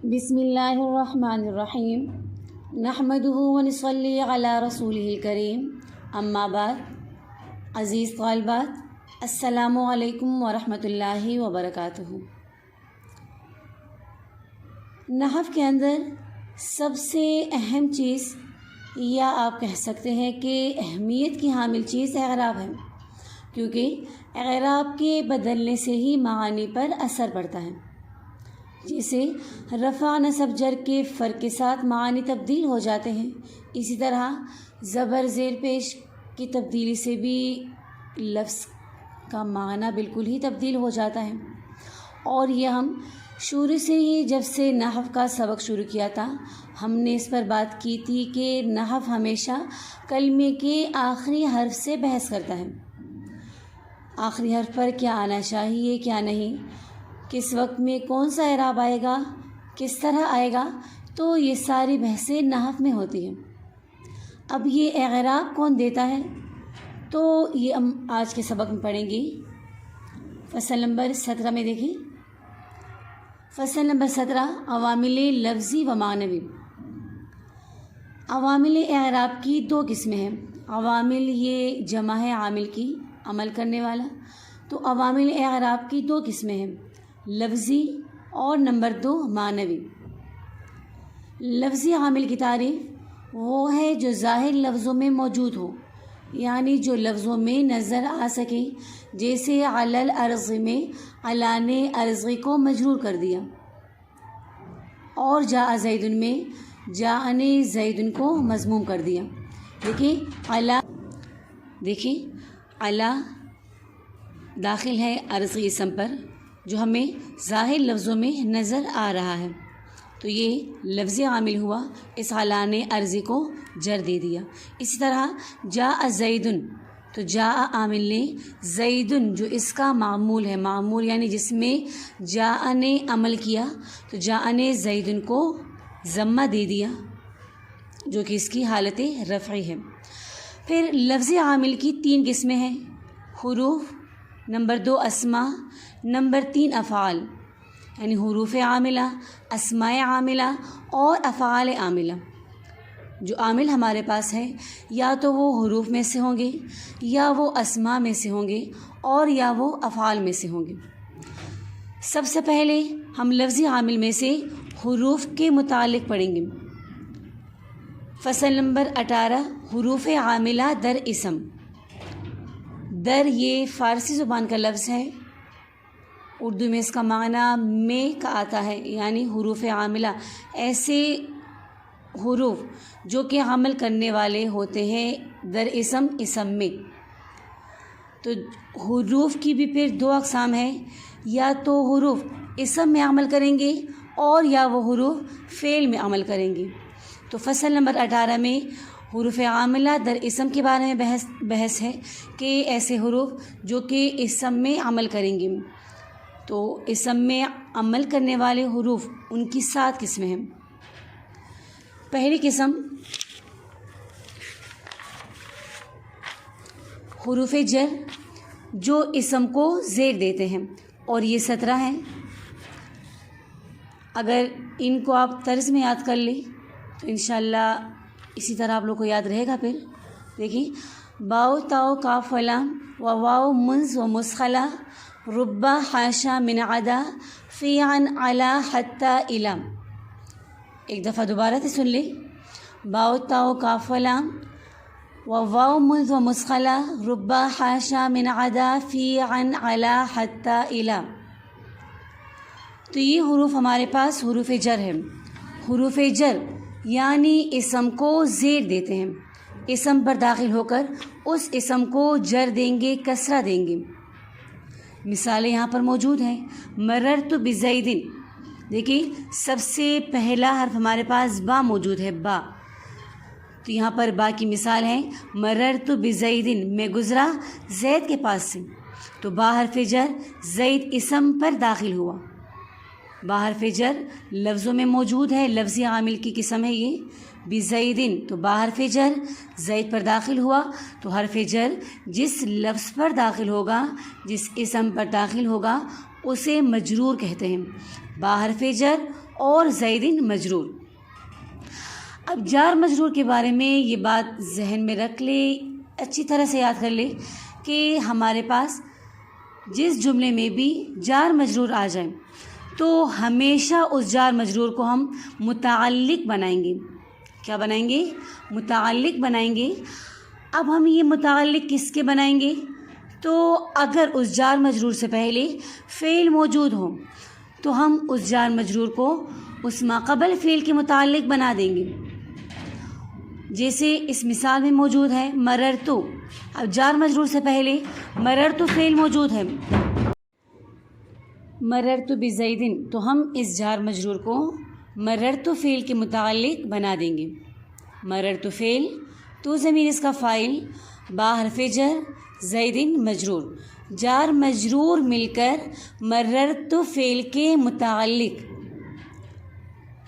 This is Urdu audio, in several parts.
بسم اللہ الرحمن الرحیم نحمدہ ونصلی علی رسولہ الکریم اما بعد. عزیز طالبات، السلام علیکم ورحمۃ اللہ وبرکاتہ. نحو کے اندر سب سے اہم چیز یا آپ کہہ سکتے ہیں کہ اہمیت کی حامل چیز اعراب ہے، کیونکہ اعراب کے بدلنے سے ہی معانی پر اثر پڑتا ہے. جیسے رفع نصب جر کے فرق کے ساتھ معانی تبدیل ہو جاتے ہیں، اسی طرح زبر زیر پیش کی تبدیلی سے بھی لفظ کا معنی بالکل ہی تبدیل ہو جاتا ہے. اور یہ ہم شروع سے ہی جب سے نحو کا سبق شروع کیا تھا ہم نے اس پر بات کی تھی کہ نحو ہمیشہ کلمے کے آخری حرف سے بحث کرتا ہے. آخری حرف پر کیا آنا چاہیے، کیا نہیں، کس وقت میں کون سا اعراب آئے گا، کس طرح آئے گا، تو یہ ساری بحثیں نحو میں ہوتی ہیں. اب یہ اعراب کون دیتا ہے، تو یہ ہم آج کے سبق میں پڑھیں گے. فصل نمبر 17 میں دیکھیں. فصل نمبر 17 عوامل لفظی و معنوی. عوامل اعراب کی دو قسمیں ہیں. عوامل یہ جمع ہے عامل کی، عمل کرنے والا. تو عوامل اعراب کی دو قسمیں ہیں، لفظی اور نمبر 2 معنوی. لفظی عامل کی تعریف وہ ہے جو ظاہر لفظوں میں موجود ہو، یعنی جو لفظوں میں نظر آ سکے. جیسے علی الارض میں علی نے ارضی کو مجرور کر دیا، اور جاء زید میں جاء نے زید کو مضموم کر دیا. دیکھیں علی داخل ہے ارضی اسم پر جو ہمیں ظاہر لفظوں میں نظر آ رہا ہے، تو یہ لفظی عامل ہوا. اس علی نے ارضی کو جر دے دیا. اسی طرح جاء زیدن، تو جاء عامل نے زیدن جو اس کا معمول ہے، معمول یعنی جس میں جاء نے عمل کیا، تو جاء نے زیدن کو ضمہ دے دیا جو کہ اس کی حالت رفعی ہے. پھر لفظی عامل کی 3 قسمیں ہیں، حروف، نمبر 2 اسماء، نمبر 3 افعال. یعنی حروف عاملہ، اسماء عاملہ اور افعال عاملہ. جو عامل ہمارے پاس ہے یا تو وہ حروف میں سے ہوں گے، یا وہ اسماء میں سے ہوں گے، اور یا وہ افعال میں سے ہوں گے. سب سے پہلے ہم لفظی عامل میں سے حروف کے متعلق پڑھیں گے. فصل نمبر 18 حروف عاملہ در اسم. در یہ فارسی زبان کا لفظ ہے، اردو میں اس کا معنی میں کا آتا ہے. یعنی حروف عاملہ ایسے حروف جو کہ عمل کرنے والے ہوتے ہیں در اسم، اسم میں. تو حروف کی بھی پھر 2 اقسام ہیں، یا تو حروف اسم میں عمل کریں گے اور یا وہ حروف فعل میں عمل کریں گے. تو فصل نمبر 18 میں حروف عاملہ در اسم کے بارے میں بحث ہے کہ ایسے حروف جو کہ اسم میں عمل کریں گے. تو اسم میں عمل کرنے والے حروف ان کی 7 قسمیں ہیں. پہلی قسم حروف جر جو اسم کو زیر دیتے ہیں، اور یہ 17 ہیں. اگر ان کو آپ طرز میں یاد کر لیں تو انشاءاللہ اسی طرح آپ لوگ کو یاد رہے گا. پھر دیکھیں باؤ تاؤ کاف لام و واؤ منز و مسخلہ ربا حاشا من عدا فی عن علا حتی الا. ایک دفعہ دوبارہ سے سن لیں. باؤ تاؤ کاف لام و واؤ منز و مسخلہ ربا حاشا من عدا فی عن علا حتی الا. تو یہ حروف ہمارے پاس حروف جر ہیں. حروف جر یعنی اسم کو زیر دیتے ہیں، اسم پر داخل ہو کر اس اسم کو جر دیں گے، کسرہ دیں گے. مثالیں یہاں پر موجود ہیں. مررت بزیدن، دیکھیں سب سے پہلا حرف ہمارے پاس با موجود ہے، با. تو یہاں پر با کی مثال ہے مررت بزیدن، میں گزرا زید کے پاس سے. تو با حرف جر زید اسم پر داخل ہوا. با حرف جر لفظوں میں موجود ہے، لفظی عامل کی قسم ہے یہ. بزیدن تو با حرف جر زید پر داخل ہوا. تو حرف جر جس لفظ پر داخل ہوگا، جس اسم پر داخل ہوگا اسے مجرور کہتے ہیں. با حرف جر اور زیدن مجرور۔ اب جار مجرور کے بارے میں یہ بات ذہن میں رکھ لے، اچھی طرح سے یاد کر لے کہ ہمارے پاس جس جملے میں بھی جار مجرور آ جائے تو ہمیشہ اس جار مجرور کو ہم متعلق بنائیں گے۔ کیا بنائیں گے؟ متعلق بنائیں گے۔ اب ہم یہ متعلق کس کے بنائیں گے؟ تو اگر اس جار مجرور سے پہلے فعل موجود ہو تو ہم اس جار مجرور کو اس ما قبل فعل کے متعلق بنا دیں گے۔ جیسے اس مثال میں موجود ہے مررتو، اب جار مجرور سے پہلے مررتو فعل موجود ہے، مررتو بزیدن، تو ہم اس جار مجرور کو مررتو فعل کے متعلق بنا دیں گے۔ مررتو فعل، تو ضمیر اس کا فاعل، با حرف جر، زیدن مجرور، جار مجرور مل کر مررتو فعل کے متعلق،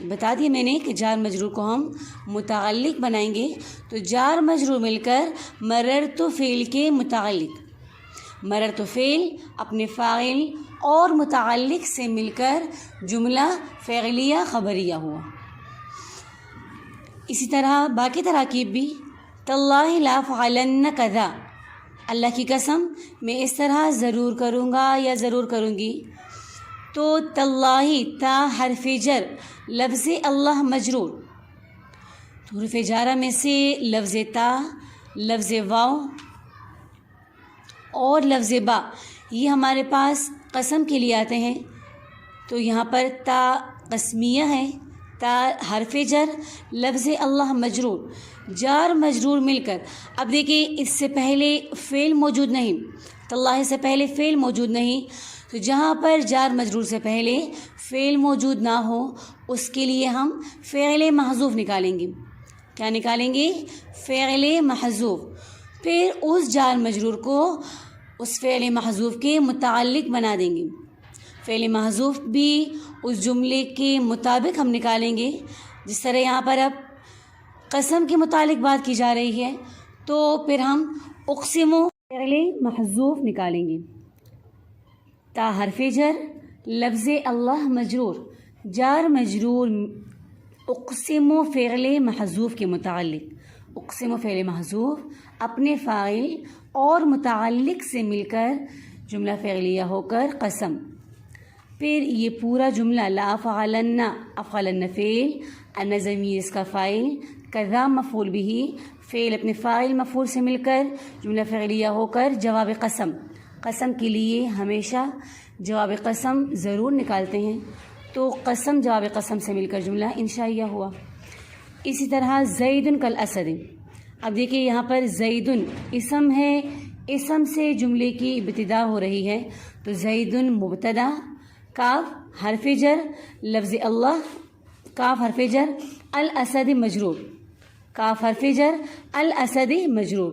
بتا دیا میں نے کہ جار مجرور کو ہم متعلق بنائیں گے، تو جار مجرور مل کر مررتو فعل کے متعلق، مررتو فعل اپنے فاعل اور متعلق سے مل کر جملہ فعلیہ خبریہ ہوا۔ اسی طرح باقی تراکیب بھی، تاللہ لا افعلن کذا، اللہ کی قسم میں اس طرح ضرور کروں گا یا ضرور کروں گی، تو تاللہ تا حرف جر، لفظ اللہ مجرور، تو حروف جارہ میں سے لفظ تا، لفظ واو اور لفظ با یہ ہمارے پاس قسم کے لیے آتے ہیں، تو یہاں پر تا قسمیہ ہے، تا حرف جر، لفظ اللہ مجرور، جار مجرور مل کر، اب دیکھیں اس سے پہلے فعل موجود نہیں، تاللہ سے پہلے فعل موجود نہیں، تو جہاں پر جار مجرور سے پہلے فعل موجود نہ ہو اس کے لیے ہم فعل محذوف نکالیں گے۔ کیا نکالیں گے؟ فعل محذوف۔ پھر اس جار مجرور کو اس فعل محذوف کے متعلق بنا دیں گے۔ فعل محذوف بھی اس جملے کے مطابق ہم نکالیں گے، جس طرح یہاں پر اب قسم کے متعلق بات کی جا رہی ہے تو پھر ہم اقسم فعل محذوف نکالیں گے۔ تا حرف جر، لفظ اللہ مجرور، جار مجرور اقسم فعل محذوف کے متعلق، اقسم فعل محذوف اپنے فاعل اور متعلق سے مل کر جملہ فعلیہ ہو کر قسم۔ پھر یہ پورا جملہ لا افعلن، افعلن فعل، ان ضمیر اس کا فاعل، کذا مفعول بھی، فعل اپنے فاعل مفعول سے مل کر جملہ فعلیہ ہو کر جواب قسم۔ قسم کے لیے ہمیشہ جواب قسم ضرور نکالتے ہیں، تو قسم جواب قسم سے مل کر جملہ انشائیہ ہوا۔ اسی طرح زیدن کالاسد، اب دیکھیے یہاں پر زیدن اسم ہے، اسم سے جملے کی ابتدا ہو رہی ہے، تو زیدن مبتدا، کاف حرف جر، لفظ اللہ، کاف حرف جر، الاسد مجرور، کاف حرف جر، الاسد مجرور،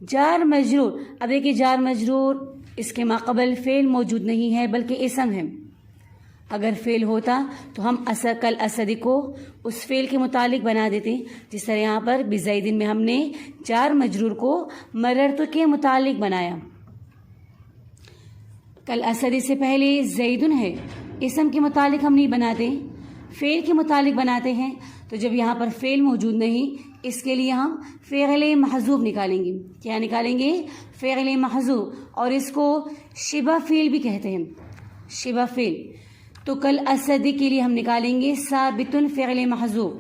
جار مجرور، اب دیکھیے جار مجرور اس کے ماقبل فعل موجود نہیں ہے بلکہ اسم ہے، اگر فعل ہوتا تو ہم کل اسد کو اس فعل کے متعلق بنا دیتے، جس طرح یہاں پر بزیدن میں ہم نے جار مجرور کو مررتو کے متعلق بنایا۔ کل اسد سے پہلے زیدن ہے، اسم کے متعلق ہم نہیں بناتے، فعل کے متعلق بناتے ہیں، تو جب یہاں پر فعل موجود نہیں اس کے لیے ہم فعل محذوف نکالیں گے۔ کیا نکالیں گے؟ فعل محذوف، اور اس کو شبہ فعل بھی کہتے ہیں، شبہ فعل۔ تو کل اسد کے لیے ہم نکالیں گے ثابت فعل محذوف،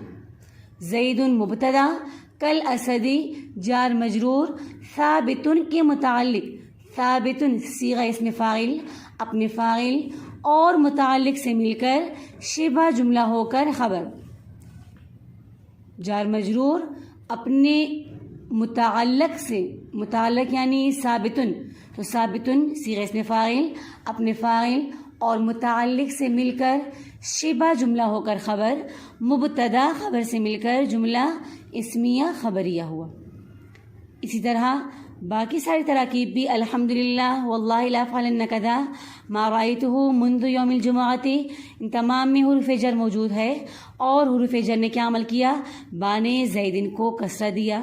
زید مبتدا، کل اسد جار مجرور ثابت کے متعلق، ثابت صیغہ اسم فاعل، اپنے فاعل اور متعلق سے مل کر شبہ جملہ ہو کر خبر، جار مجرور اپنے متعلق سے، متعلق یعنی ثابتن، تو ثابتن صیغہ اسم فاعل، اپنے فاعل اور متعلق سے مل کر شبہ جملہ ہو کر خبر، مبتدا خبر سے مل کر جملہ اسمیہ خبریہ ہوا۔ اسی طرح باقی ساری تراکیب بھی الحمدللہ، واللہ لا افعلن کذا، ما رأیتہ منذ یوم الجمعۃ، ان تمام میں حروف جر موجود ہے، اور حروف جر نے کیا عمل کیا؟ بانے زیدن کو کسرہ دیا،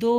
2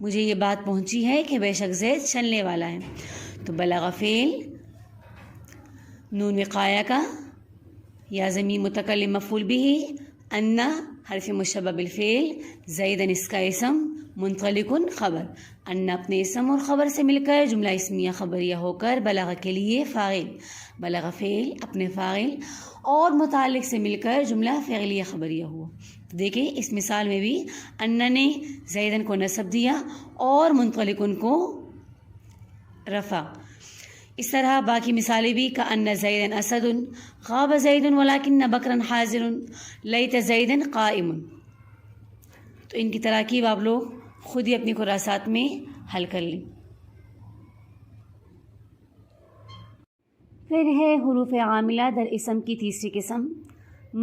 مجھے یہ بات پہنچی ہے کہ بے شک زید چلنے والا ہے. تو بلغ فعل نون وقایہ کا یا ضمیر متکلم مفعول به، ان حرف مشبہ بالفعل، زیدن اس کا اسم، منطلق خبر. ان اپنے اسم اور خبر سے مل کر جملہ اسمیہ خبریہ ہو کر بلغ کے لیے فاعل، بلغ فعل اپنے فاعل اور متعلق سے مل کر جملہ فعلیہ خبریہ ہوا. دیکھیں اس مثال میں بھی ان نے زیدن کو نصب دیا اور منطلق کو رفع. اس طرح باقی مثالیں بھی کأن زیدن اسد، غاب زید ولکن بکرا حاضر، لیت زیدن قائم. تو ان کی تراکیب آپ لوگ خود ہی اپنی کراسات میں حل کر لیں. پھر ہے حروف عاملہ در اسم کی تیسری قسم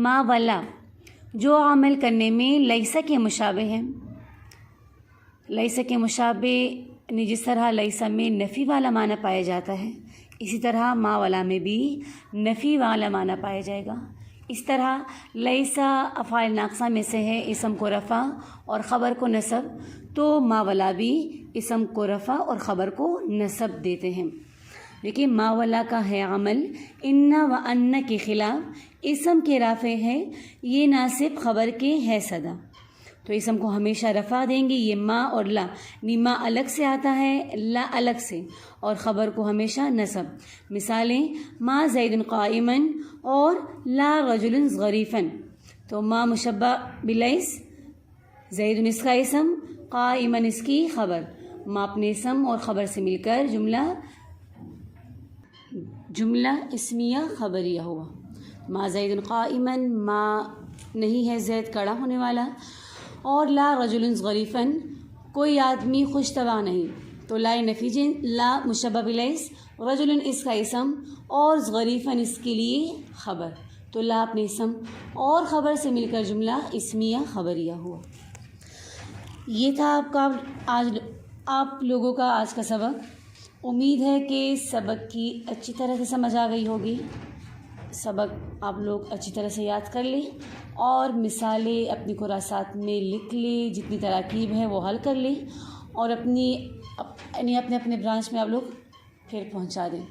ما ولا، جو عمل کرنے میں لیسا کے مشابہ ہے. لیسا کے مشابہ یعنی جس طرح لیسا میں نفی والا معنی پایا جاتا ہے، اسی طرح ما ولا میں بھی نفی والا معنی پایا جائے گا. اس طرح لیسا افعال ناقصہ میں سے ہے، اسم کو رفع اور خبر کو نصب، تو ما ولا بھی اسم کو رفع اور خبر کو نصب دیتے ہیں. دیکھیے ما ولا کا ہے عمل ان و ان کے خلاف، اسم کے رافع ہے، یہ ناصب خبر کے ہے صدا. تو اسم کو ہمیشہ رفع دیں گے، یہ ما اور لا، ما الگ سے آتا ہے، لا الگ سے، اور خبر کو ہمیشہ نصب. مثالیں ما زید قائما اور لا رجل ظریفا. تو ما مشبہ بلیس، زید اس کا اسم، قائما اس کی خبر. ما اپنے اسم اور خبر سے مل کر جملہ اسمیہ خبریہ ہوا. ما زید قائما، ما نہیں ہے زید کھڑا ہونے والا، اور لا رجل ظریفا کوئی آدمی خوش طبع نہیں. تو لا نفی، لا مشبہ بلیس، رجل اس کا اسم اور ظریفا اس کے لیے خبر. تو لا اپنے اسم اور خبر سے مل کر جملہ اسمیہ خبریہ ہوا. یہ تھا آپ لوگوں کا آج کا سبق. امید ہے کہ سبق کی اچھی طرح سے سمجھ آ گئی ہوگی. سبق آپ لوگ اچھی طرح سے یاد کر لیں اور مثالیں اپنی کراسات میں لکھ لیں، جتنی تراکیب ہیں وہ حل کر لیں اور اپنے برانچ میں آپ لوگ پھر پہنچا دیں.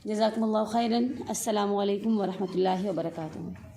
جزاکم اللہ خیراً. السلام علیکم ورحمۃ اللہ وبرکاتہ.